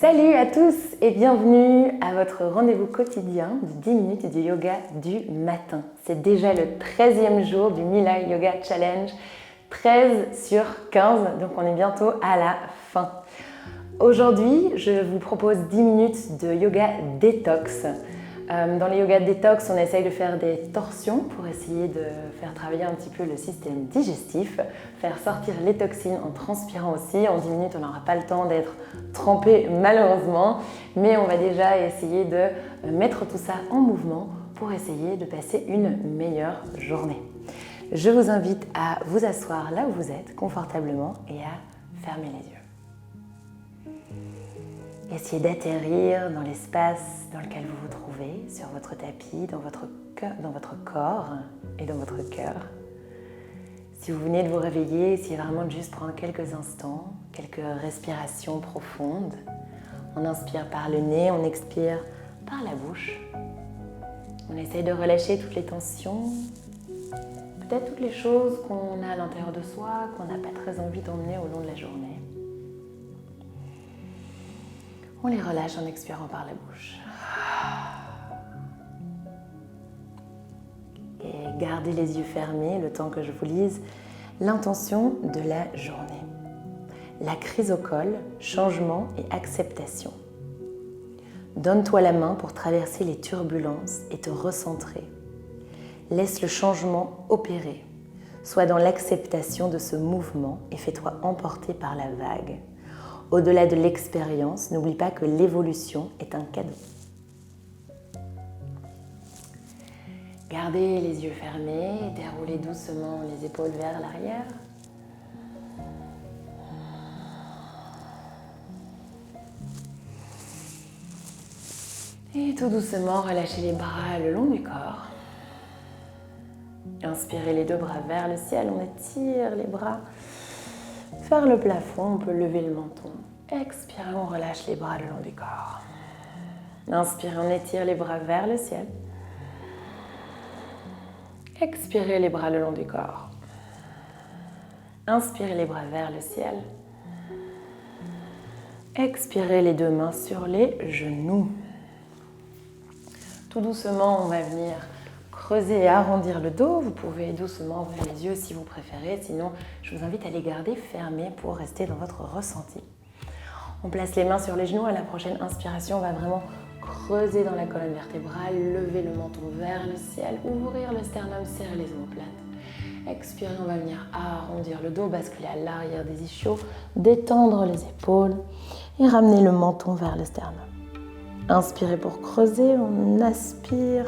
Salut à tous et bienvenue à votre rendez-vous quotidien de 10 minutes de yoga du matin. C'est déjà le 13e jour du Mila Yoga Challenge, 13 sur 15, donc on est bientôt à la fin. Aujourd'hui, je vous propose 10 minutes de yoga détox. Dans les yoga détox, on essaye de faire des torsions pour essayer de faire travailler un petit peu le système digestif, faire sortir les toxines en transpirant aussi. En 10 minutes, on n'aura pas le temps d'être trempé malheureusement, mais on va déjà essayer de mettre tout ça en mouvement pour essayer de passer une meilleure journée. Je vous invite à vous asseoir là où vous êtes confortablement et à fermer les yeux. Essayez d'atterrir dans l'espace dans lequel vous vous trouvez, sur votre tapis, dans votre corps et dans votre cœur. Si vous venez de vous réveiller, essayez vraiment de juste prendre quelques instants, quelques respirations profondes. On inspire par le nez, on expire par la bouche. On essaye de relâcher toutes les tensions, peut-être toutes les choses qu'on a à l'intérieur de soi, qu'on n'a pas très envie d'emmener au long de la journée. On les relâche en expirant par la bouche. Et gardez les yeux fermés le temps que je vous lise l'intention de la journée. La crise au col, changement et acceptation. Donne-toi la main pour traverser les turbulences et te recentrer. Laisse le changement opérer. Sois dans l'acceptation de ce mouvement et fais-toi emporter par la vague. Au-delà de l'expérience, n'oublie pas que l'évolution est un cadeau. Gardez les yeux fermés, déroulez doucement les épaules vers l'arrière. Et tout doucement, relâchez les bras le long du corps. Inspirez les deux bras vers le ciel, on étire les bras vers le plafond, on peut lever le menton. Expirez, on relâche les bras le long du corps. Inspirez, on étire les bras vers le ciel. Expirez les bras le long du corps. Inspirez les bras vers le ciel. Expirez les deux mains sur les genoux. Tout doucement, on va venir creuser et arrondir le dos. Vous pouvez doucement ouvrir les yeux si vous préférez. Sinon, je vous invite à les garder fermés pour rester dans votre ressenti. On place les mains sur les genoux. À la prochaine inspiration, on va vraiment creuser dans la colonne vertébrale, lever le menton vers le ciel, ouvrir le sternum, serrer les omoplates. Expirez, on va venir arrondir le dos, basculer à l'arrière des ischios, détendre les épaules et ramener le menton vers le sternum. Inspirez pour creuser, on aspire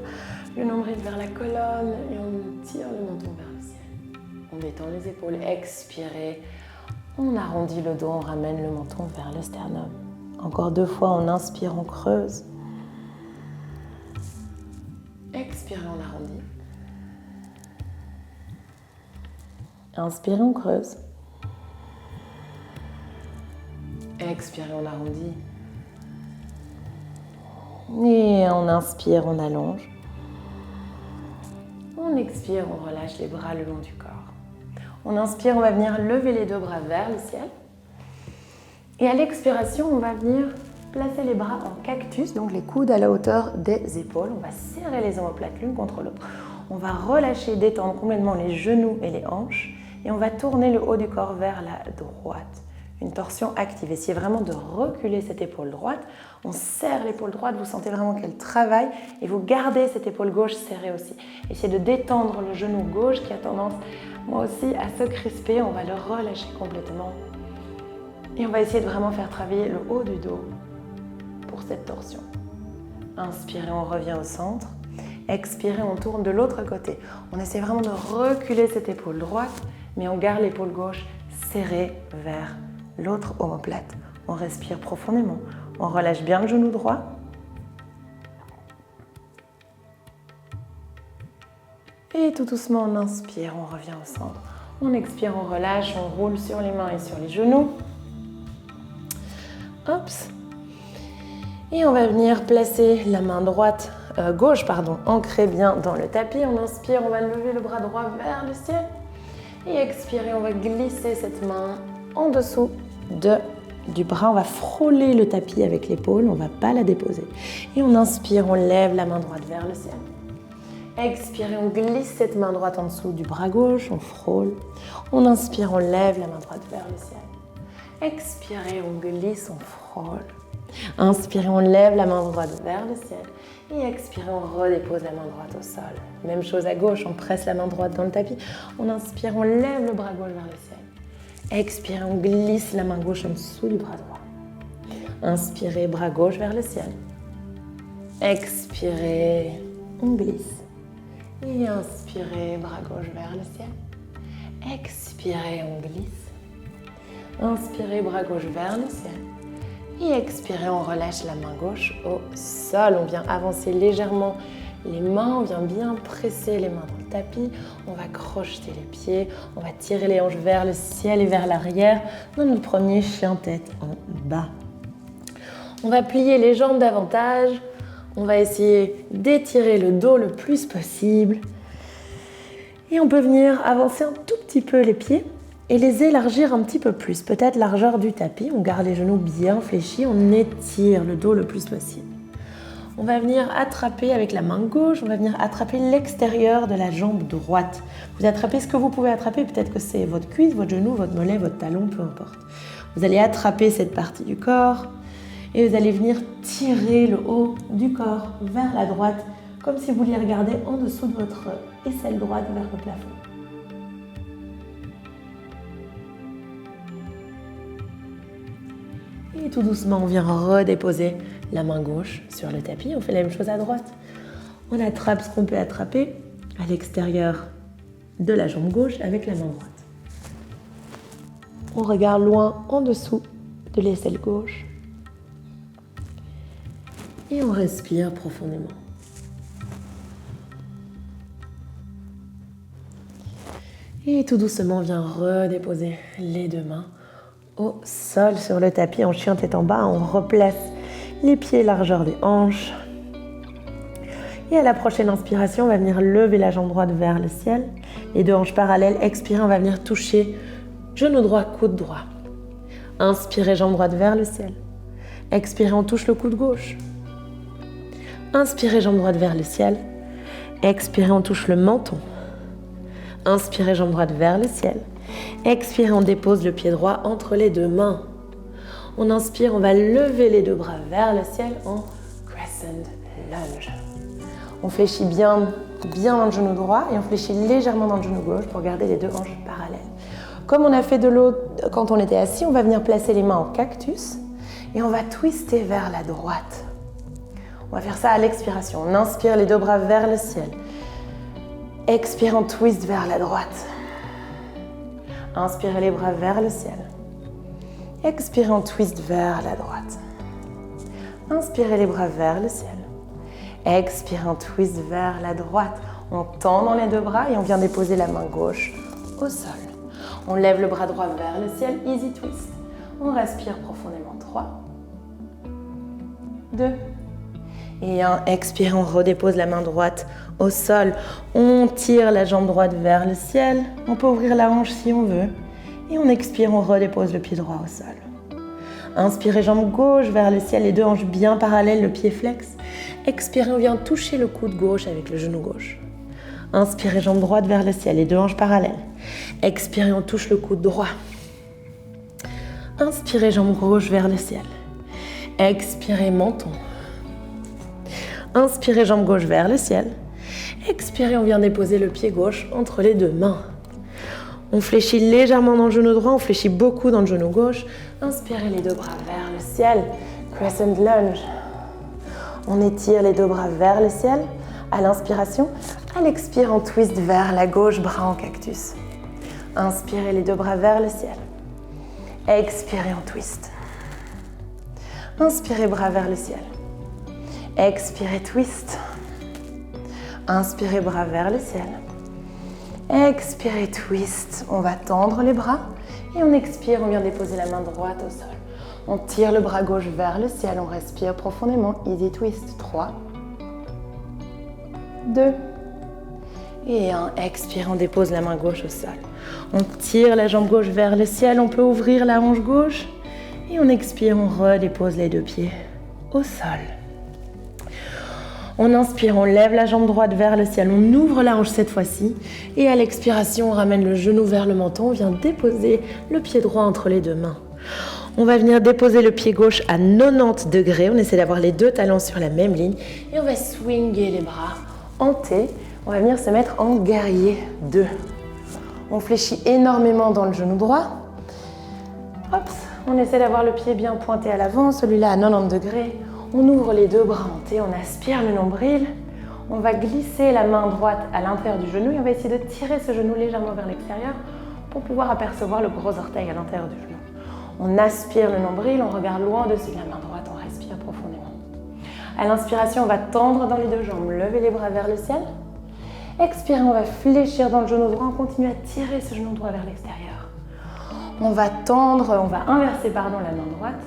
le nombril vers la colonne et on tire le menton vers le ciel. On détend les épaules, expirez, on arrondit le dos, on ramène le menton vers le sternum. Encore 2 fois, on inspire, on creuse. Expirez, on arrondit. Inspirez, on creuse. Expirez, on arrondit. Et on inspire, on allonge. On expire, on relâche les bras le long du corps. On inspire, on va venir lever les deux bras vers le ciel. Et à l'expiration, on va venir placer les bras en cactus, donc les coudes à la hauteur des épaules. On va serrer les omoplates l'une contre l'autre. On va relâcher, détendre complètement les genoux et les hanches. Et on va tourner le haut du corps vers la droite. Une torsion active. Essayez vraiment de reculer cette épaule droite. On serre l'épaule droite, vous sentez vraiment qu'elle travaille et vous gardez cette épaule gauche serrée aussi. Essayez de détendre le genou gauche qui a tendance, moi aussi, à se crisper. On va le relâcher complètement. Et on va essayer de vraiment faire travailler le haut du dos pour cette torsion. Inspirez, on revient au centre. Expirez, on tourne de l'autre côté. On essaie vraiment de reculer cette épaule droite, mais on garde l'épaule gauche serrée vers l'autre omoplate. On respire profondément. On relâche bien le genou droit. Et tout doucement, on inspire, on revient au centre. On expire, on relâche, on roule sur les mains et sur les genoux. Hop. Et on va venir placer la main gauche, ancrée bien dans le tapis. On inspire, on va lever le bras droit vers le ciel. Et expirez, on va glisser cette main en dessous de du bras, on va frôler le tapis avec l'épaule, on ne va pas la déposer. Et on inspire, on lève la main droite vers le ciel. Expirez, on glisse cette main droite en dessous du bras gauche, on frôle. On inspire, on lève la main droite vers le ciel. Expirez, on glisse, on frôle. Inspirez, on lève la main droite vers le ciel. Et expirez, on redépose la main droite au sol. Même chose à gauche, on presse la main droite dans le tapis. On inspire, on lève le bras gauche vers le ciel. Expirez, on glisse la main gauche en dessous du bras droit. Inspirez, bras gauche vers le ciel. Expirez, on glisse. Et inspirez, bras gauche vers le ciel. Expirez, on glisse. Inspirez, bras gauche vers le ciel. Et expirez, on relâche la main gauche au sol. On vient avancer légèrement les mains, on vient bien presser les mains dans le tapis. On va crocheter les pieds, on va tirer les hanches vers le ciel et vers l'arrière dans notre premier chien-tête en bas. On va plier les jambes davantage. On va essayer d'étirer le dos le plus possible. Et on peut venir avancer un tout petit peu les pieds et les élargir un petit peu plus. Peut-être largeur du tapis. On garde les genoux bien fléchis. On étire le dos le plus possible. On va venir attraper avec la main gauche. On va venir attraper l'extérieur de la jambe droite. Vous attrapez ce que vous pouvez attraper. Peut-être que c'est votre cuisse, votre genou, votre mollet, votre talon, peu importe. Vous allez attraper cette partie du corps. Et vous allez venir tirer le haut du corps vers la droite, comme si vous vouliez regarder en dessous de votre aisselle droite vers le plafond. Et tout doucement, on vient redéposer la main gauche sur le tapis. On fait la même chose à droite. On attrape ce qu'on peut attraper à l'extérieur de la jambe gauche avec la main droite. On regarde loin en dessous de l'aisselle gauche. Et on respire profondément. Et tout doucement, on vient redéposer les deux mains au sol sur le tapis en chien tête en bas. On replace les pieds largeur des hanches. Et à la prochaine inspiration, on va venir lever la jambe droite vers le ciel. Les deux hanches parallèles. Expirez, on va venir toucher genou droit, coude droit. Inspirez, jambe droite vers le ciel. Expirez, on touche le coude gauche. Inspirez, jambe droite vers le ciel. Expirez, on touche le menton. Inspirez, jambe droite vers le ciel. Expirez, on dépose le pied droit entre les deux mains. On inspire, on va lever les deux bras vers le ciel en crescent lunge. On fléchit bien dans le genou droit et on fléchit légèrement dans le genou gauche pour garder les deux hanches parallèles. Comme on a fait de l'autre quand on était assis, on va venir placer les mains en cactus et on va twister vers la droite. On va faire ça à l'expiration. On inspire les deux bras vers le ciel. Expire, on twist vers la droite. Inspirez les bras vers le ciel. Expirez, on twist vers la droite. Inspirez les bras vers le ciel. Expirez, on twist vers la droite. On tend dans les deux bras et on vient déposer la main gauche au sol. On lève le bras droit vers le ciel, easy twist. On respire profondément. 3, 2, et 1. Expire, on redépose la main droite au sol. On tire la jambe droite vers le ciel. On peut ouvrir la hanche si on veut. Et on expire, on redépose le pied droit au sol. Inspirez, jambe gauche vers le ciel, les deux hanches bien parallèles, le pied flex. Expirez, on vient toucher le coude gauche avec le genou gauche. Inspirez, jambe droite vers le ciel, les deux hanches parallèles. Expirez, on touche le coude droit. Inspirez, jambe gauche vers le ciel. Expirez, menton. Inspirez, jambe gauche vers le ciel. Expirez, on vient déposer le pied gauche entre les deux mains. On fléchit légèrement dans le genou droit, on fléchit beaucoup dans le genou gauche. Inspirez les deux bras vers le ciel. Crescent lunge. On étire les deux bras vers le ciel à l'inspiration. À l'expire, on twist vers la gauche, bras en cactus. Inspirez les deux bras vers le ciel. Expirez, on twist. Inspirez, bras vers le ciel. Expirez, twist. Inspirez, bras vers le ciel. Expirez, twist. On va tendre les bras et on expire, on vient déposer la main droite au sol. On tire le bras gauche vers le ciel, on respire profondément. Easy twist. 3, 2 et 1. Expire, on dépose la main gauche au sol. On tire la jambe gauche vers le ciel, on peut ouvrir la hanche gauche Et on expire, on redépose les deux pieds au sol. On inspire, on lève la jambe droite vers le ciel, on ouvre la hanche cette fois-ci. Et à l'expiration, on ramène le genou vers le menton, on vient déposer le pied droit entre les deux mains. On va venir déposer le pied gauche à 90 degrés, on essaie d'avoir les deux talons sur la même ligne. Et on va swinger les bras en T, on va venir se mettre en guerrier 2. On fléchit énormément dans le genou droit. Hop, on essaie d'avoir le pied bien pointé à l'avant, celui-là à 90 degrés. On ouvre les deux bras en T, on aspire le nombril. On va glisser la main droite à l'intérieur du genou et on va essayer de tirer ce genou légèrement vers l'extérieur pour pouvoir apercevoir le gros orteil à l'intérieur du genou. On aspire le nombril, on regarde loin au-dessus de la main droite, on respire profondément. À l'inspiration, on va tendre dans les deux jambes, lever les bras vers le ciel. Expirez, on va fléchir dans le genou droit, on continue à tirer ce genou droit vers l'extérieur. On va tendre, on va inverser la main droite,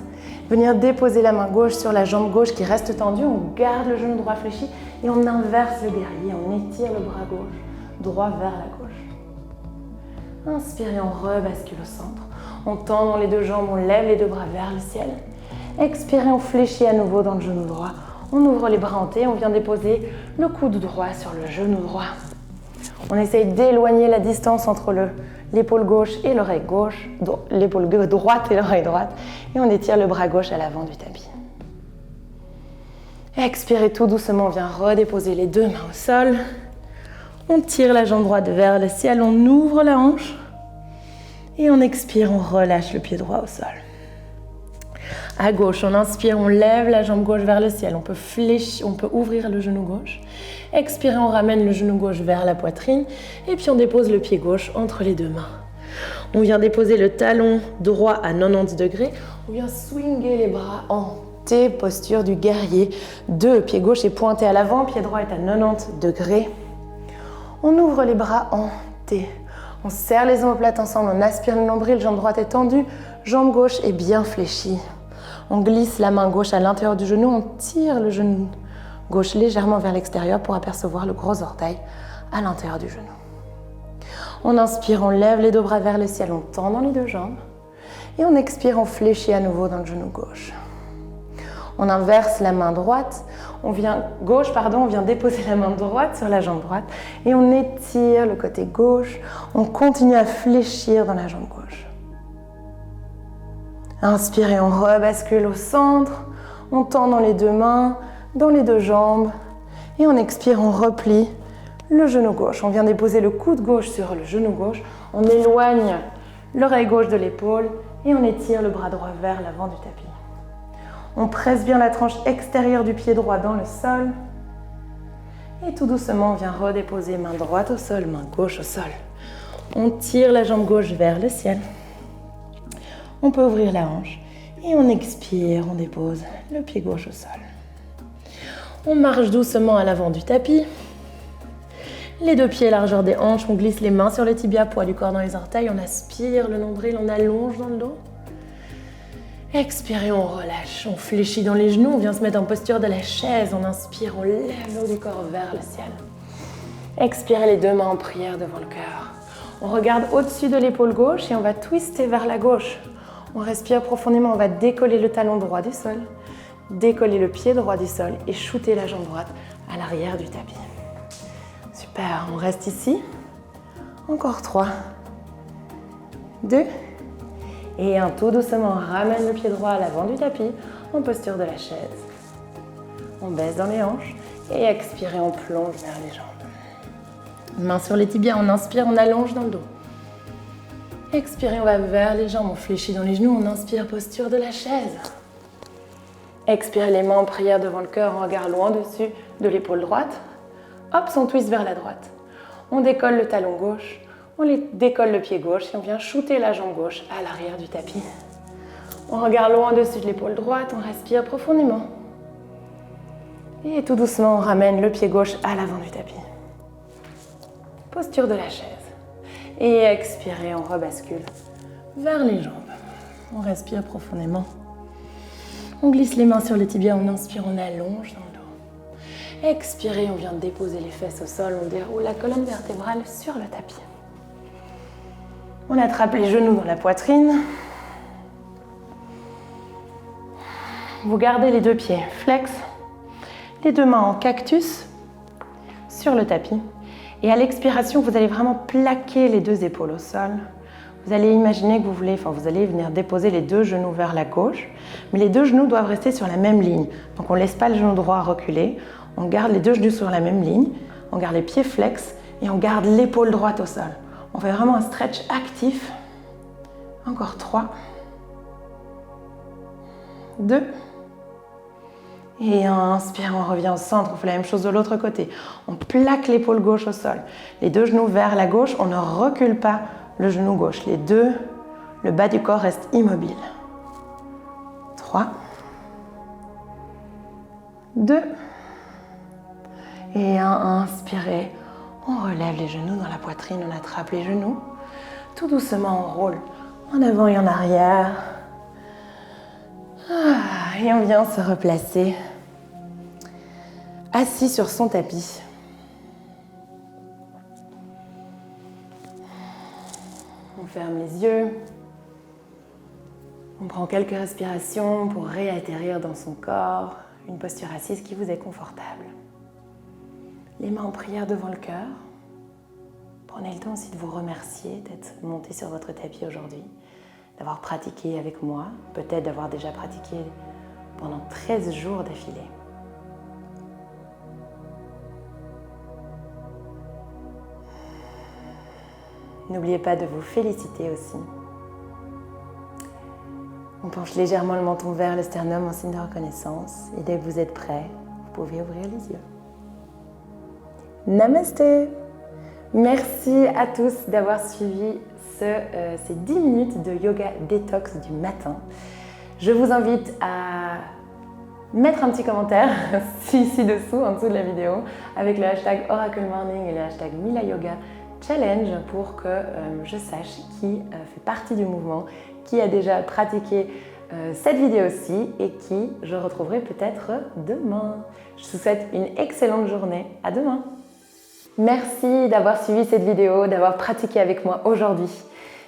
venir déposer la main gauche sur la jambe gauche qui reste tendue, on garde le genou droit fléchi et on inverse le guerrier, on étire le bras gauche, droit vers la gauche. Inspirez, on rebascule au centre. On tend dans les deux jambes, on lève les deux bras vers le ciel. Expirez, on fléchit à nouveau dans le genou droit. On ouvre les bras en T, on vient déposer le coude droit sur le genou droit. On essaye d'éloigner la distance entre l'épaule gauche et l'oreille gauche, l'épaule droite et l'oreille droite. Et on étire le bras gauche à l'avant du tapis. Expirez tout doucement, on vient redéposer les deux mains au sol. On tire la jambe droite vers le ciel, on ouvre la hanche. Et on expire, on relâche le pied droit au sol. À gauche, on inspire, on lève la jambe gauche vers le ciel. On peut fléchir, on peut ouvrir le genou gauche. Expirez, on ramène le genou gauche vers la poitrine. Et puis on dépose le pied gauche entre les deux mains. On vient déposer le talon droit à 90 degrés. On vient swinger les bras en T, posture du guerrier 2. Pied gauche est pointé à l'avant, pied droit est à 90 degrés. On ouvre les bras en T. On serre les omoplates ensemble, on aspire le nombril, jambe droite est tendue, jambe gauche est bien fléchie. On glisse la main gauche à l'intérieur du genou, on tire le genou gauche légèrement vers l'extérieur pour apercevoir le gros orteil à l'intérieur du genou. On inspire, on lève les deux bras vers le ciel, on tend dans les deux jambes. Et on expire, on fléchit à nouveau dans le genou gauche. On inverse la main droite, on vient déposer la main droite sur la jambe droite et on étire le côté gauche, on continue à fléchir dans la jambe gauche. Inspirez, on rebascule au centre, on tend dans les deux mains, dans les deux jambes et on expire, on replie le genou gauche. On vient déposer le coude gauche sur le genou gauche, on éloigne l'oreille gauche de l'épaule et on étire le bras droit vers l'avant du tapis. On presse bien la tranche extérieure du pied droit dans le sol. Et tout doucement, on vient redéposer main droite au sol, main gauche au sol. On tire la jambe gauche vers le ciel. On peut ouvrir la hanche. Et on expire, on dépose le pied gauche au sol. On marche doucement à l'avant du tapis. Les deux pieds largeur des hanches, on glisse les mains sur les tibias, poids du corps dans les orteils. On aspire le nombril, on allonge dans le dos. Expirez, on relâche, on fléchit dans les genoux, on vient se mettre en posture de la chaise, on inspire, on lève le haut du corps vers le ciel. Expirez les deux mains en prière devant le cœur. On regarde au-dessus de l'épaule gauche et on va twister vers la gauche. On respire profondément, on va décoller le talon droit du sol, décoller le pied droit du sol et shooter la jambe droite à l'arrière du tapis. Super, on reste ici. Encore 3, 2, et tout doucement, on ramène le pied droit à l'avant du tapis en posture de la chaise. On baisse dans les hanches et expirez, on plonge vers les jambes. Main sur les tibias, on inspire, on allonge dans le dos. Expirez, on va vers les jambes, on fléchit dans les genoux, on inspire, posture de la chaise. Expirez les mains en prière devant le cœur, on regarde loin dessus de l'épaule droite. Hop, on twist vers la droite. On décolle le talon gauche. On décolle le pied gauche et on vient shooter la jambe gauche à l'arrière du tapis. On regarde loin au-dessus de l'épaule droite, on respire profondément. Et tout doucement, on ramène le pied gauche à l'avant du tapis. Posture de la chaise. Et expirez, on rebascule vers les jambes. On respire profondément. On glisse les mains sur les tibias, on inspire, on allonge dans le dos. Expirez, on vient déposer les fesses au sol, on déroule la colonne vertébrale sur le tapis. On attrape les genoux dans la poitrine. Vous gardez les deux pieds flex, les deux mains en cactus sur le tapis. Et à l'expiration, vous allez vraiment plaquer les deux épaules au sol. Vous allez imaginer que vous allez venir déposer les deux genoux vers la gauche, mais les deux genoux doivent rester sur la même ligne. Donc on ne laisse pas le genou droit reculer, on garde les deux genoux sur la même ligne, on garde les pieds flex et on garde l'épaule droite au sol. On fait vraiment un stretch actif. Encore 3, 2, et inspire, on revient au centre, on fait la même chose de l'autre côté. On plaque l'épaule gauche au sol, les deux genoux vers la gauche, on ne recule pas le genou gauche. Les deux, le bas du corps reste immobile. 3, 2, et inspirez, on relève les genoux dans la poitrine, on attrape les genoux. Tout doucement, on roule en avant et en arrière. Et on vient se replacer assis sur son tapis. On ferme les yeux. On prend quelques respirations pour réatterrir dans son corps, une posture assise qui vous est confortable. Les mains en prière devant le cœur. Prenez le temps aussi de vous remercier d'être monté sur votre tapis aujourd'hui, d'avoir pratiqué avec moi, peut-être d'avoir déjà pratiqué pendant 13 jours d'affilée. N'oubliez pas de vous féliciter aussi. On penche légèrement le menton vers le sternum en signe de reconnaissance et dès que vous êtes prêt, vous pouvez ouvrir les yeux. Namasté! Merci à tous d'avoir suivi ces 10 minutes de yoga détox du matin. Je vous invite à mettre un petit commentaire ci-dessous, en dessous de la vidéo, avec le hashtag Oracle Morning et le hashtag Mila Yoga Challenge pour que je sache qui fait partie du mouvement, qui a déjà pratiqué cette vidéo-ci et qui je retrouverai peut-être demain. Je vous souhaite une excellente journée. À demain! Merci d'avoir suivi cette vidéo, d'avoir pratiqué avec moi aujourd'hui.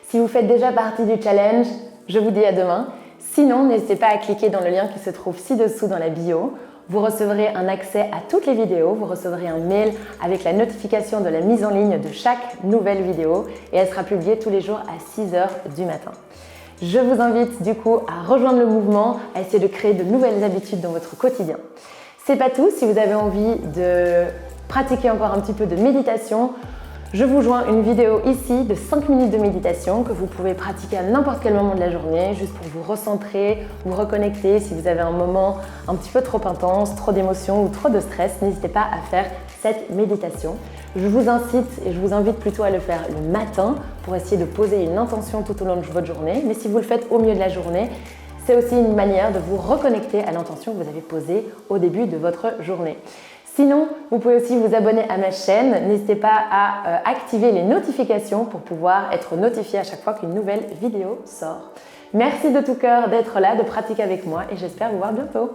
Si vous faites déjà partie du challenge, je vous dis à demain. Sinon, n'hésitez pas à cliquer dans le lien qui se trouve ci-dessous dans la bio. Vous recevrez un accès à toutes les vidéos, vous recevrez un mail avec la notification de la mise en ligne de chaque nouvelle vidéo et elle sera publiée tous les jours à 6 h du matin. Je vous invite du coup à rejoindre le mouvement, à essayer de créer de nouvelles habitudes dans votre quotidien. C'est pas tout, si vous avez envie de pratiquer encore un petit peu de méditation, je vous joins une vidéo ici de 5 minutes de méditation que vous pouvez pratiquer à n'importe quel moment de la journée, juste pour vous recentrer, vous reconnecter. Si vous avez un moment un petit peu trop intense, trop d'émotions ou trop de stress, n'hésitez pas à faire cette méditation. Je vous incite et je vous invite plutôt à le faire le matin pour essayer de poser une intention tout au long de votre journée. Mais si vous le faites au milieu de la journée, c'est aussi une manière de vous reconnecter à l'intention que vous avez posée au début de votre journée. Sinon, vous pouvez aussi vous abonner à ma chaîne. N'hésitez pas à activer les notifications pour pouvoir être notifié à chaque fois qu'une nouvelle vidéo sort. Merci de tout cœur d'être là, de pratiquer avec moi et j'espère vous voir bientôt.